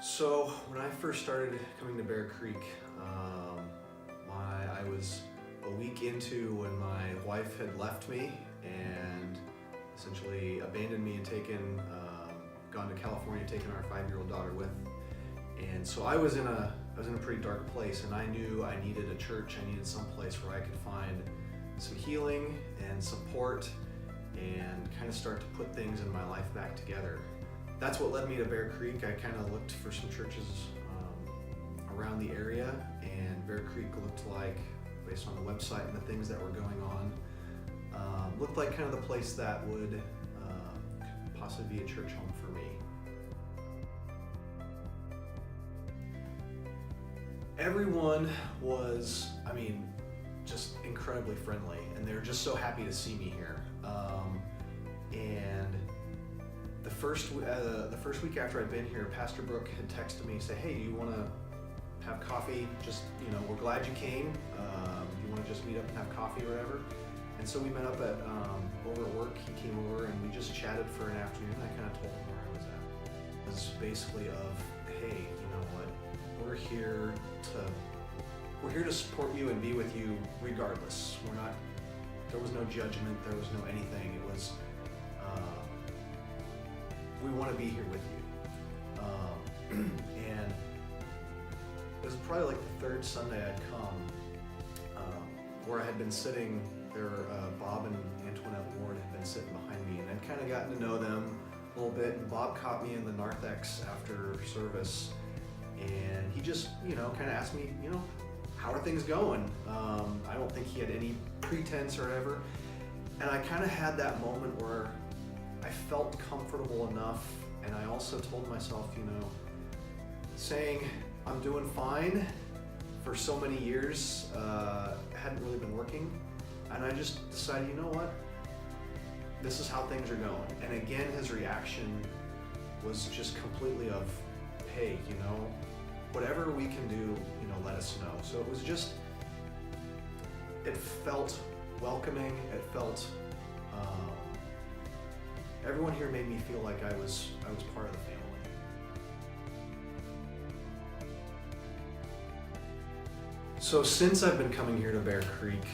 So when I first started coming to Bear Creek, I was a week into when my wife had left me and essentially abandoned me and gone to California, taken our 5-year-old daughter with. And so I was in a pretty dark place, and I knew I needed a church. I needed some place where I could find some healing and support and kind of start to put things in my life back together. That's what led me to Bear Creek. I kind of looked for some churches around the area, and Bear Creek looked like, based on the website and the things that were going on, looked like kind of the place that would possibly be a church home for me. Everyone was, just incredibly friendly, and they were just so happy to see me here. And the first week after I'd been here, Pastor Brooke had texted me and said, "Hey, you want to have coffee? Just, we're glad you came. You want to just meet up and have coffee or whatever?" And so we met up at over at work. He came over and we just chatted for an afternoon. I kind of told him where I was at. It was basically of, hey, you know what? We're here to support you and be with you regardless. There was no judgment. There was no anything. It was, we want to be here with you. And it was probably like the third Sunday I'd come, where I had been sitting there. Bob and Antoinette Ward had been sitting behind me, and I'd kind of gotten to know them a little bit. And Bob caught me in the narthex after service, and he just, kind of asked me, how are things going? I don't think he had any pretense or whatever. And I kind of had that moment where I felt comfortable enough, and I also told myself, saying I'm doing fine for so many years hadn't really been working. And I just decided, you know what? This is how things are going. And again, his reaction was just completely of, hey, whatever we can do, let us know. So it was just, it felt welcoming. It felt, everyone here made me feel like I was part of the family. So since I've been coming here to Bear Creek,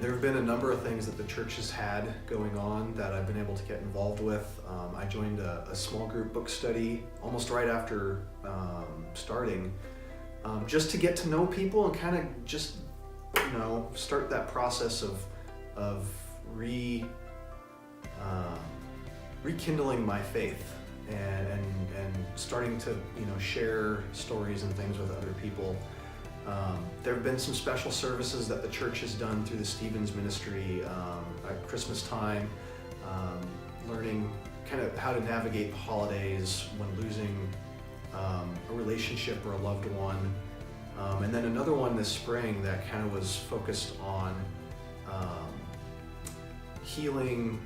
there have been a number of things that the church has had going on that I've been able to get involved with. I joined a small group book study almost right after starting, just to get to know people and kind of just, start that process of rekindling my faith and starting to, share stories and things with other people. There have been some special services that the church has done through the Stevens Ministry at Christmas time, learning kind of how to navigate the holidays when losing a relationship or a loved one. And then another one this spring that kind of was focused on healing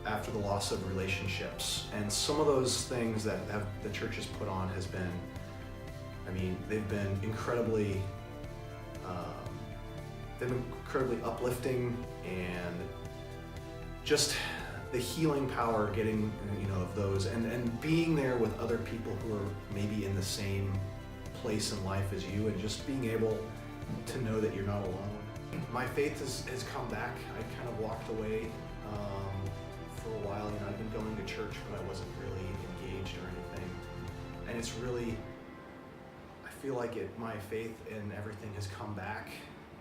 after the loss of relationships. And some of those things that the church has put on has been, they've been incredibly uplifting, and just the healing power getting, of those, and being there with other people who are maybe in the same place in life as you, and just being able to know that you're not alone. My faith has come back. I kind of walked away for a while. I've been going to church, but I wasn't really engaged or anything. And it's really, I feel like my faith in everything has come back,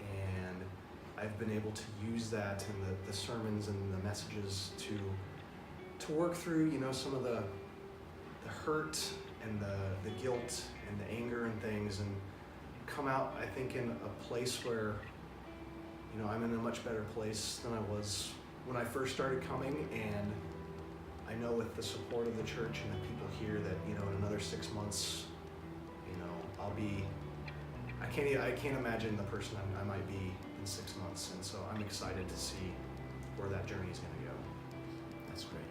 and I've been able to use that in the sermons and the messages to work through, some of the hurt and the guilt and the anger and things, and come out, I think, in a place where, I'm in a much better place than I was when I first started coming. And I know with the support of the church and the people here that, in another 6 months, I'll be, I can't imagine the person I might be in 6 months. And so I'm excited to see where that journey is going to go. That's great.